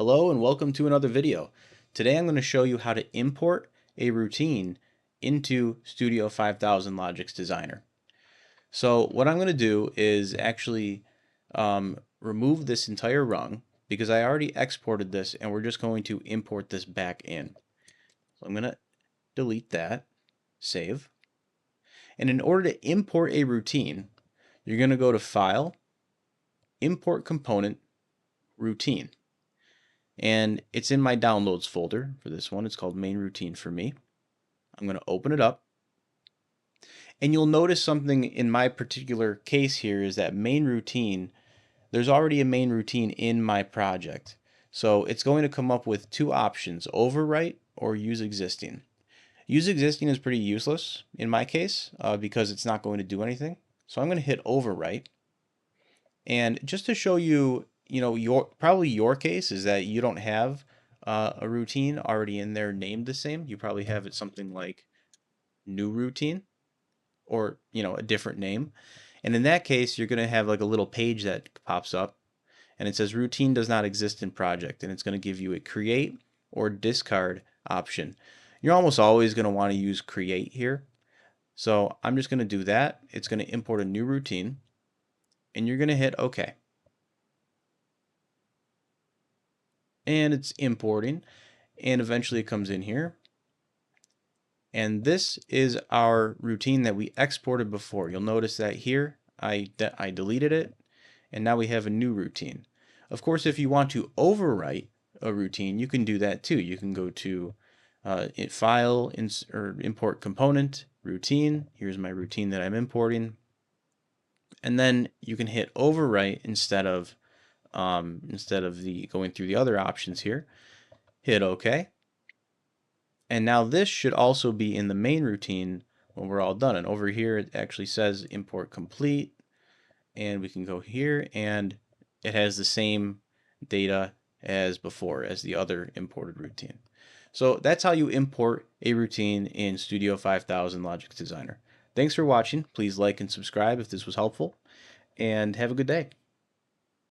Hello and welcome to another video. Today I'm going to show you how to import a routine into Studio 5000 Logix Designer. So what I'm going to do is actually remove this entire rung because I already exported this and we're just going to import this back in. So I'm going to delete that, save. And in order to import a routine, you're going to go to File, Import Component, Routine. And it's in my downloads folder for this one. It's called main routine for me. I'm going to open it up. And you'll notice something in my particular case here is that main routine, there's already a main routine in my project. So it's going to come up with two options, overwrite or use existing. Use existing is pretty useless in my case because it's not going to do anything. So I'm going to hit overwrite. And just to show you, probably your case is that you don't have a routine already in there named the same. You probably have it something like new routine or, a different name. And in that case, you're going to have like a little page that pops up and it says routine does not exist in project. And it's going to give you a create or discard option. You're almost always going to want to use create here. So I'm just going to do that. It's going to import a new routine and you're going to hit OK. And it's importing and eventually it comes in here. And this is our routine that we exported before. You'll notice that here I deleted it and now we have a new routine. Of course, if you want to overwrite a routine, you can do that too. You can go to File, or Import Component, Routine. Here's my routine that I'm importing. And then you can hit overwrite instead of the going through the other options here. Hit OK. And now this should also be in the main routine when we're all done. And over here it actually says import complete. And we can go here and it has the same data as before as the other imported routine. So that's how you import a routine in Studio 5000 Logix Designer. Thanks for watching. Please like and subscribe if this was helpful. And have a good day.